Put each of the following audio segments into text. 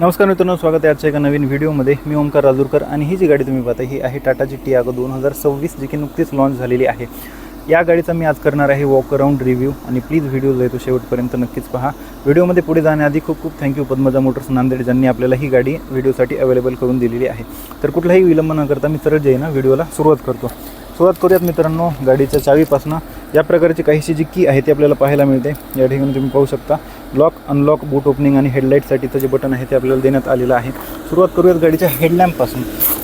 नमस्कार मित्रांनो, स्वागत आहे आजच्या एका नवीन व्हिडिओमध्ये. मी ओमकार राजूरकर आणि ही जी गाडी तुम्ही पाहता ही आहे टाटाची टियागो 2026 जी की नुकतीच लॉन्च झालेली आहे. या गाडीचा मी आज करणार आहे वॉक अराउंड रिव्ह्यू आणि प्लीज व्हिडिओ जो आहे तो शेवटपर्यंत नक्कीच पहा. व्हिडिओमध्ये पुढे जाण्याआधी खूप खूप थँक्यू पद्मजा मोटर्स नांदेड ज्यांनी आपल्याला ही गाडी व्हिडिओसाठी अवेलेबल करून दिलेली आहे. तर कुठलाही विलंब न करता मी सरळ जे आहे ना व्हिडिओला सुरुवात करूयात मित्रांनो. गाडीच्या चावीपासून या प्रकारची काहीशी जी की आहे ती आपल्याला पाहायला मिळते. या ठिकाणी तुम्ही पाहू शकता लॉक अनलॉक बूट ओपनिंग आणि हेडलाईटसाठीचं जे बटन आहे ते आपल्याला देण्यात आलेलं आहे. सुरुवात करूयात गाडीच्या हेडलॅम्पपासून.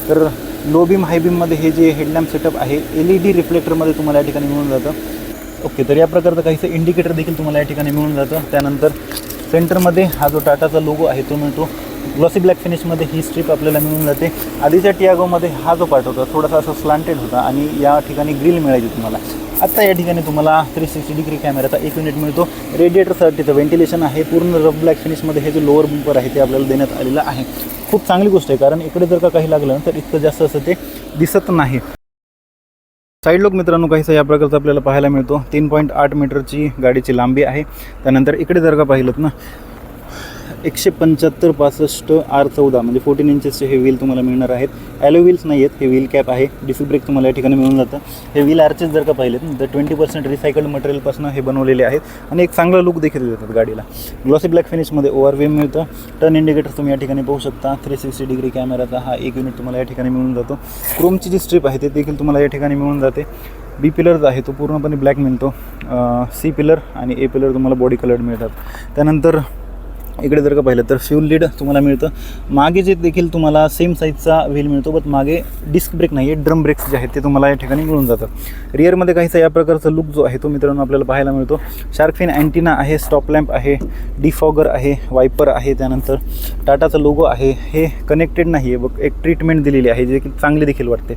तर लो बीम हाय बीममध्ये हे जे हेडलॅम्प सेटअप आहे LED रिफ्लेक्टरमध्ये तुम्हाला या ठिकाणी मिळून जातं. ओके, तर या प्रकारचं काहीसं इंडिकेटर देखील तुम्हाला या ठिकाणी मिळून जातं. त्यानंतर सेंटरमध्ये हा जो टाटाचा लोगो आहे तो मिळतो. ग्लॉसी ब्लॅक फिनिशमध्ये ही स्ट्रीप आपल्याला मिळून जाते. आधीच्या टियागोमध्ये हा जो पार्ट होता थोडासा असा स्लांटेड होता आणि या ठिकाणी ग्रिल मिळायची तुम्हाला. आत्ता या ठिकाणी तुम्हाला 360 डिग्री कॅमेराचा 1 युनिट मिळतो. रेडिएटरसाठीचं व्हेंटिलेशन आहे. पूर्ण रफ ब्लॅक फिनिशमध्ये हे जे लोअर बंपर आहे ते आपल्याला देण्यात आलेलं आहे. खूप चांगली गोष्ट आहे, कारण इकडे जर का काही लागलं तर इतकं जास्त असं ते दिसत नाही. साईड लुक मित्रांनो काहीसा या प्रकारचा आपल्याला पाहायला मिळतो. 3.8 मीटरची गाडीची लांबी आहे. त्यानंतर इकडे जर का पाहिलं ना 175/65 R14 म्हणजे 14 इंचेसचे हे व्हील तुम्हाला मिळणार आहेत. ॲलो व्हील्स नाही आहेत, हे व्हील कॅप आहे. डिस्क ब्रेक तुम्हाला या ठिकाणी मिळून जातं. हे व्हील आर्चेस जर का पाहिलेत तर 20% रिसायकल्ड मटेरियलपासून हे बनवलेले आहेत आणि एक चांगला लुक देखील देतात गाडीला. ग्लॉसी ब्लॅक फिनिशमध्ये ORVM मिळतं. टर्न इंडिकेटर तुम्ही या ठिकाणी पाहू शकता. 360 डिग्री कॅमेराचा हा 1 युनिट तुम्हाला या ठिकाणी मिळून जातो. क्रोमची जी स्ट्रीप आहे ते देखील तुम्हाला या ठिकाणी मिळून जाते. B पिलर आहे तो पूर्णपणे ब्लॅक मिळतो. C पिलर आणि A पिलर तुम्हाला बॉडी कलर्ड मिळतात. त्यानंतर इकडे जर का पाहिलं तर फ्यूल लीड तुम्हाला मिळतं. मागे जे देखील तुम्हाला सेम साईजचा व्हील मिळतो, बट मागे डिस्क ब्रेक नाही आहे, ड्रम ब्रेक्स जे आहेत ते तुम्हाला या ठिकाणी मिळून जातं. रिअरमध्ये काहीसा या प्रकारचा लुक जो आहे तो मित्रांनो आपल्याला पाहायला मिळतो. शार्क फिन अँटिना आहे, स्टॉप लॅम्प आहे, डिफॉगर आहे, वायपर आहे. त्यानंतर टाटाचा लोगो आहे. हे कनेक्टेड नाही आहे, बघ एक ट्रीटमेंट दिलेली आहे जे की चांगली देखील वाटते.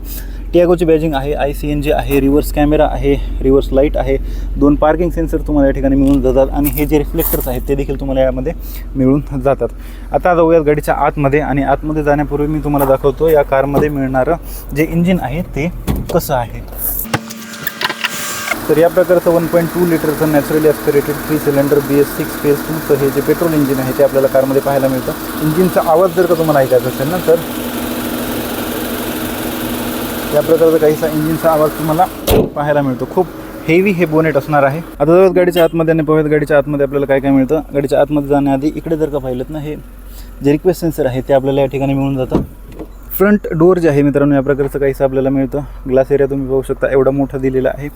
टियागोची बॅजिंग आहे. ICNG आहे. रिव्हर्स कॅमेरा आहे. रिव्हर्स लाईट आहे. 2 पार्किंग सेन्सर तुम्हाला या ठिकाणी मिळून जातात आणि हे जे रिफ्लेक्टर्स आहेत ते देखील तुम्हाला यामध्ये मिळून जातात. आता जाऊयात गाडीच्या आतमध्ये आणि आतमध्ये जाण्यापूर्वी मी तुम्हाला दाखवतो या कारमध्ये मिळणारं जे इंजिन आहे ते कसं आहे. तर या प्रकारचं 1.2 लिटरचं नॅचरली ॲस्पिरेटेड 3 सिलेंडर BS6 फेज 2चं हे जे पेट्रोल इंजिन आहे ते आपल्याला कारमध्ये पाहायला मिळतं. इंजिनचा आवाज जर का तुम्हाला ऐकायचा असेल ना तर या प्रकारचा काहीसा इंजिनचा आवाज तुम्हाला पाहायला मिळतो. खूप हेवी हे बोनेट असणार आहे. आता जाऊयात गाडीच्या आतमध्ये आणि पाहूयात गाडीच्या आतमध्ये आपल्याला काय काय मिळतं. गाडीच्या आतमध्ये जाण्याआधी इकडे जर का पाहिलं ना हे जे रिक्वेस्ट सेन्सर आहे ते आपल्याला या ठिकाणी मिळून जातं. फ्रंट डोअर जे आहे मित्रांनो या प्रकारचं काहीसं आपल्याला मिळतं. ग्लास एरिया तुम्ही पाहू शकता एवढा मोठा दिलेला आहे.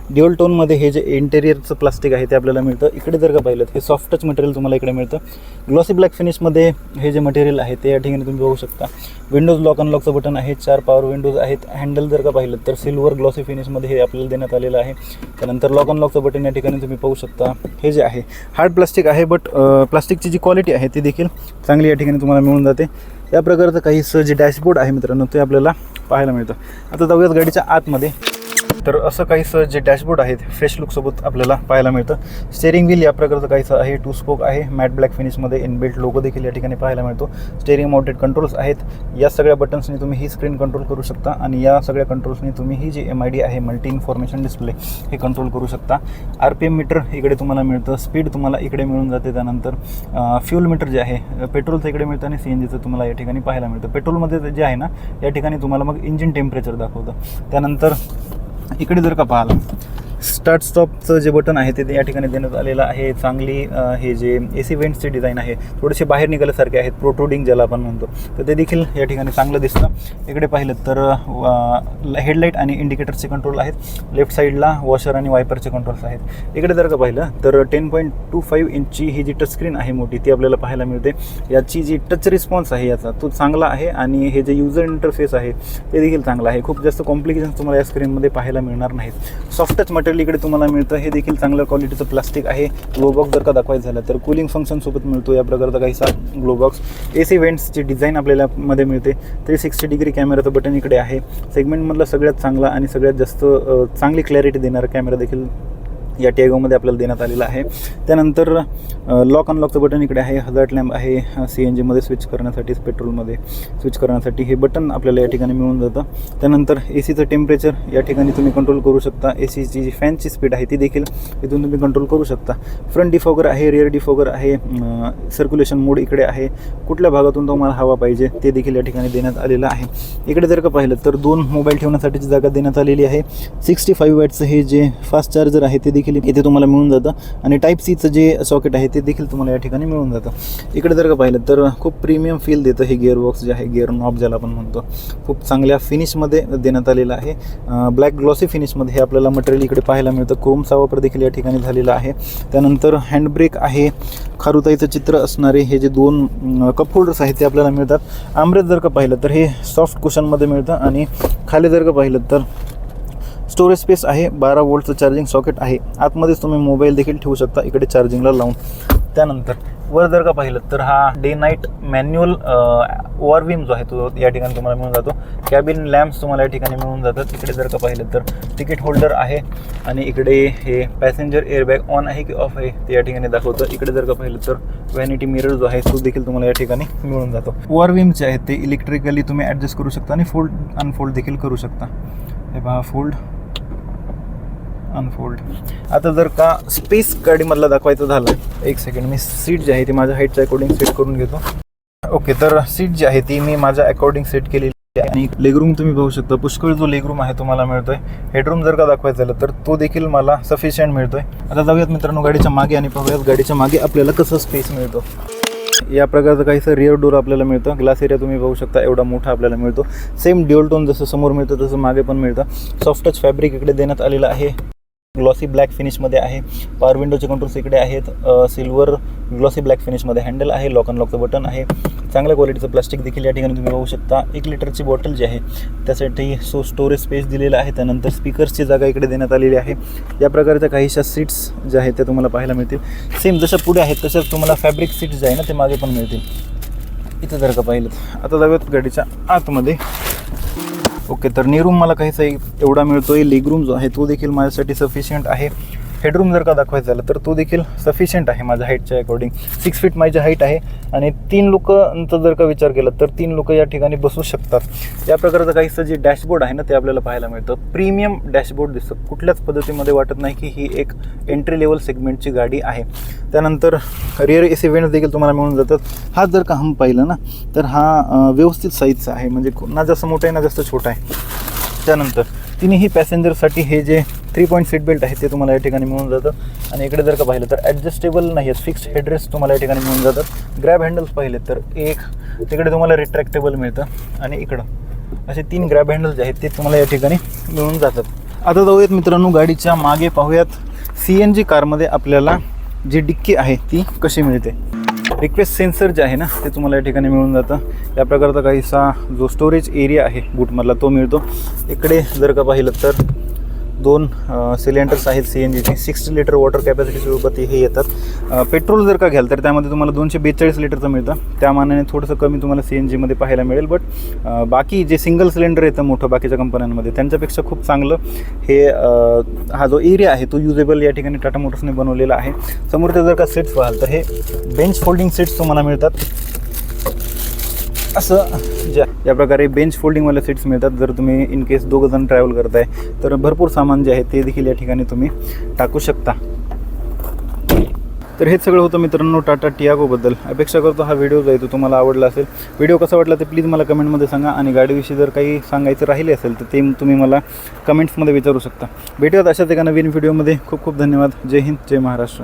ड्युअल टोनमध्ये हे जे इंटेरियरचं प्लास्टिक आहे ते आपल्याला मिळतं. इकडे जर का पाहिलं हे सॉफ्ट टच मटेरियल तुम्हाला इकडे मिळतं. ग्लॉसी ब्लॅक फिनिशमध्ये हे जे मटेरियल आहे ते या ठिकाणी तुम्ही पाहू शकता. विंडोज लॉक अनलॉकचं बटन आहे. 4 पॉवर विंडोज आहेत. हँडल जर का पाहिलं तर सिल्वर ग्लॉसी फिनिशमध्ये हे आपल्याला देण्यात आलेलं आहे. त्यानंतर लॉक अनलॉकचं बटन या ठिकाणी तुम्ही पाहू शकता. हे जे आहे हार्ड प्लास्टिक आहे, बट प्लास्टिकची जी क्वालिटी आहे ती देखील चांगली या ठिकाणी तुम्हाला मिळून जाते. या प्रकारचं काहीसं जे डॅशबोर्ड आहे मित्रांनो ते आपल्याला पाहायला मिळतं. आता जाऊयात गाडीच्या आतमध्ये. तर असं काहीसं जे डॅशबोर्ड आहे फ्रेश लुकसोबत आपल्याला पाहायला मिळतं. स्टेअरिंग व्हील या प्रकारचं काहीसं आहे. 2 स्पोक आहे. मॅट ब्लॅक फिनिशमध्ये इनबिल्ट लोगो देखील या ठिकाणी पाहायला मिळतो. स्टेअरिंग माउंटेड कंट्रोल्स आहेत. या सगळ्या बटन्सनी तुम्ही ही स्क्रीन कंट्रोल करू शकता आणि या सगळ्या कंट्रोल्सनी तुम्ही ही जी MID आहे मल्टी इन्फॉर्मेशन डिस्प्ले हे कंट्रोल करू शकता. RPM मीटर इकडे तुम्हाला मिळतं. स्पीड तुम्हाला इकडे मिळून जाते. त्यानंतर फ्यूल मीटर जे आहे पेट्रोलचं इकडे मिळतं आणि CNGचं तुम्हाला या ठिकाणी पाहायला मिळतं. पेट्रोलमध्ये जे आहे ना या ठिकाणी तुम्हाला मग इंजिन टेम्परेचर दाखवतं. त्यानंतर इकडे जर का पाहाल स्टार्ट स्टॉपचं जे बटन आहे ते या ठिकाणी देण्यात आलेलं आहे. चांगली हे जे AC वेंट्सचे डिझाईन आहे थोडेसे बाहेर निघाल्यासारखे आहेत, प्रोट्रुडिंग ज्याला आपण म्हणतो, तर ते देखील या ठिकाणी चांगलं दिसतं. इकडे पाहिलं तर हेडलाईट आणि इंडिकेटरचे कंट्रोल आहेत. लेफ्ट साईडला वॉशर आणि वायपरचे कंट्रोल्स आहेत. इकडे जर का पाहिलं तर 10.25 इंचची ही जी टच स्क्रीन आहे मोठी ती आपल्याला पाहायला मिळते. याची जी टच रिस्पॉन्स आहे याचा तो चांगला आहे आणि हे जे युजर इंटरफेस आहे ते देखील चांगलं आहे. खूप जास्त कॉम्प्लिकेशन्स तुम्हाला या स्क्रीनमध्ये पाहायला मिळणार नाहीत. सॉफ्ट टच मटेरियल इकडे तुम्हाला मिळतं. हे देखील चांगल्या क्वालिटीचं प्लास्टिक आहे. ग्लोबॉक्स जर का दाखवायचं झालं तर कूलिंग फंक्शनसोबत मिळतो या प्रकारचा काहीसा ग्लोबॉक्स. AC वेंट्सची डिझाईन आपल्याला मध्ये मिळते. 360 डिग्री कॅमेराचं बटन इकडे आहे. सेगमेंटमधला सगळ्यात चांगला आणि सगळ्यात जास्त चांगली क्लॅरिटी देणारा कॅमेरा देखील या टियागोमध्ये आपल्याला देण्यात आलेला आहे. त्यानंतर लॉक अनलॉकचं बटन इकडे आहे, हजार्ड लॅम्प आहे, CNGमध्ये स्विच करण्यासाठी, पेट्रोलमध्ये स्विच करण्यासाठी हे बटन आपल्याला या ठिकाणी मिळून जातं. त्यानंतर ACचं टेम्परेचर या ठिकाणी तुम्ही कंट्रोल करू शकता. ACची जी फॅनची स्पीड आहे ती देखील इथून तुम्ही कंट्रोल करू शकता. फ्रंट डिफॉगर आहे, रिअर डिफॉगर आहे, सर्क्युलेशन मोड इकडे आहे, कुठल्या भागातून तुम्हाला हवा पाहिजे ते देखील या ठिकाणी देण्यात आलेलं आहे. इकडे जर का पाहिलं तर 2 मोबाईल ठेवण्यासाठीची जागा देण्यात आलेली आहे. 65 वॅटचं हे जे फास्ट चार्जर आहे ते देखील इथे तुम्हाला मिळून जातं आणि Type-Cचं जे सॉकेट आहे ते देखील तुम्हाला या ठिकाणी मिळून जातं. इकडे जर का पाहिलं तर खूप प्रीमियम फील देतं हे गिअरबॉक्स जे आहे, गिअर नॉब ज्याला आपण म्हणतो, खूप चांगल्या फिनिशमध्ये देण्यात आलेलं आहे. ब्लॅक ग्लॉसी फिनिशमध्ये हे आपल्याला मटेरियल इकडे पाहायला मिळतं. क्रोमचा वापर देखील या ठिकाणी झालेला आहे. त्यानंतर हँडब्रेक आहे, खारुताईचं चित्र असणारे हे जे 2 कप होल्डर्स आहेत ते आपल्याला मिळतात. आमरेस जर का पाहिलं तर हे सॉफ्ट कुशनमध्ये मिळतं आणि खाली जर का पाहिलं तर स्टोरेज स्पेस आहे, 12 वोल्टचं चार्जिंग सॉकेट आहे. आतमध्येच तुम्ही मोबाईल देखील ठेवू शकता इकडे चार्जिंगला लावून. त्यानंतर वर जर का पाहिलं तर हा डे नाईट मॅन्युअल ओआरव्हीम जो आहे तो या ठिकाणी तुम्हाला मिळून जातो. कॅबिन लॅम्प्स तुम्हाला या ठिकाणी मिळून जातात. इकडे जर का पाहिलं तर तिकीट होल्डर आहे आणि इकडे हे पॅसेंजर एअरबॅग ऑन आहे की ऑफ आहे ते या ठिकाणी दाखवतं. इकडे जर का पाहिलं तर व्हॅनिटी मिरर जो आहे तो देखील तुम्हाला या ठिकाणी मिळून जातो. ओआरव्हीम जे आहेत ते इलेक्ट्रिकली तुम्ही ॲडजस्ट करू शकता आणि फोल्ड अनफोल्ड देखील करू शकता. हे पहा, फोल्ड अनफोल्ड. आता जर का स्पेस गाडीमधला दाखवायचं झालं, एक सेकंड, मी सीट जी आहे ती माझ्या हाईटच्या अकॉर्डिंग सेट करून घेतो. ओके, तर सीट जी आहे ती मी माझ्या अकॉर्डिंग सेट केलेली आहे आणि लेगरूम तुम्ही पाहू शकता, पुष्कळ जो लेगरूम आहे तुम्हाला मिळतोय. हेडरूम जर का दाखवायचं झालं तर तो देखील मला सफिशियंट मिळतोय. आता जाऊयात मित्रांनो गाडीच्या मागे आणि पाहूयात गाडीच्या मागे आपल्याला कसं स्पेस मिळतो. या प्रकारचं काहीसं रिअर डोर आपल्याला मिळतं. ग्लास एरिया तुम्ही पाहू शकता एवढा मोठा आपल्याला मिळतो. सेम ड्युअल टोन जसं समोर मिळतं तसं मागे पण मिळतं. सॉफ्ट टच फॅब्रिक इकडे देण्यात आलेलं आहे, ग्लॉसी ब्लॅक फिनिशमध्ये आहे. पॉवर विंडोचे कंट्रोल्स इकडे आहेत. सिल्वर ग्लॉसी ब्लॅक फिनिशमध्ये हँडल आहे. लॉक अनलॉकचं बटन आहे. चांगल्या क्वालिटीचं प्लास्टिक देखील या ठिकाणी तुम्ही पाहू शकता. 1 लिटरची बॉटल जी आहे त्यासाठी स्टोरेज स्पेस दिलेला आहे. त्यानंतर स्पीकर्सची जागा इकडे देण्यात आलेली आहे. या प्रकारच्या काहीशा सीट्स ज्या आहेत त्या तुम्हाला पाहायला मिळतील. सेम जशा पुढे आहेत तशाच तुम्हाला फॅब्रिक सीट्स जे आहे ना ते मागे पण मिळतील. इथं जर का पाहिलं, आता जाऊयात गाडीच्या आतमध्ये. ओके, तर नीरूम मला काहीसा एवढा मिळतो आहे. लेगरूम जो आहे तो देखील माझ्यासाठी सफिशियंट आहे. हेडरूम जर का दाखवायचं झालं तर तो देखील सफिशियंट आहे माझ्या हाईटच्या अकॉर्डिंग. 6 फीट माझी हाईट आहे आणि 3 लोकांचा जर का विचार केला तर 3 लोक या ठिकाणी बसू शकतात. या प्रकारचं काहीसं जे डॅशबोर्ड आहे ना ते आपल्याला पाहायला मिळतं. प्रीमियम डॅशबोर्ड दिसतं. कुठल्याच पद्धतीमध्ये वाटत नाही की ही एक एंट्री लेवल सेगमेंटची गाडी आहे. त्यानंतर रिअर AC वेंट्स देखील तुम्हाला मिळून जातात. हा जर का हम पाहिलं ना तर हा व्यवस्थित साईजचा आहे, म्हणजे ना जास्त मोठा आहे ना जास्त छोटा आहे. त्यानंतर तिन्ही पॅसेंजरसाठी हे जे 3 पॉईंट सीट बेल्ट आहे ते तुम्हाला या ठिकाणी मिळून जातं. आणि इकडे जर का पाहिलं तर ॲडजस्टेबल नाही आहेत, फिक्स्ड हेडरेस्ट तुम्हाला या ठिकाणी मिळून जातात. ग्रॅब हँडल्स पाहिले तर एक तिकडे तुम्हाला रिट्रॅक्टेबल मिळतं आणि इकडं असे 3 ग्रॅब हँडल्स जे आहेत ते तुम्हाला या ठिकाणी मिळून जातात. आता जाऊयात मित्रांनो गाडीच्या मागे पाहूयात CNG कारमध्ये आपल्याला जी डिक्की आहे ती कशी मिळते. रिक्वेस्ट सेन्सर जे आहे ना ते तुम्हाला या ठिकाणी मिळून जातं. या प्रकारचा काहीसा जो स्टोरेज एरिया आहे बूटमधला तो मिळतो. इकडे जर का पाहिलं तर 2 सिलेंडर्स आहेत CNGचे. 60 लिटर वॉटर कॅपॅसिटीसोबत हे येतात. पेट्रोल जर का घ्याल तर त्यामध्ये तुम्हाला 242 लिटरचं मिळतं. त्या मानाने थोडंसं कमी तुम्हाला CNGमध्ये पाहायला मिळेल. बट बाकी जे सिंगल सिलेंडर येतं मोठं बाकीच्या कंपन्यांमध्ये त्यांच्यापेक्षा खूप चांगलं हे हा जो एरिया आहे तो युजेबल या ठिकाणी टाटा मोटर्सने बनवलेला आहे. समोरच्या जर का सीट्स पाहाल तर हे बेंच फोल्डिंग सीट्स तुम्हाला मिळतात. असं या प्रकारे बेंच फोल्डिंगवाले सीट्स मिळतात. जर तुम्ही इन केस 2 जण ट्रॅव्हल करताय तर भरपूर सामान जे आहे ते देखील या ठिकाणी तुम्ही टाकू शकता. तर हेच सगळं होतं मित्रांनो टाटा टियागोबद्दल. अपेक्षा करतो हा व्हिडिओ जो आहे तो तुम्हाला आवडला असेल. व्हिडिओ कसा वाटला ते प्लीज मला कमेंटमध्ये सांगा आणि गाडीविषयी जर काही सांगायचं राहिले असेल तर ते तुम्ही मला कमेंट्समध्ये विचारू शकता. भेटूयात अशाच एका नवीन व्हिडिओमध्ये. खूप खूप धन्यवाद. जय हिंद, जय महाराष्ट्र.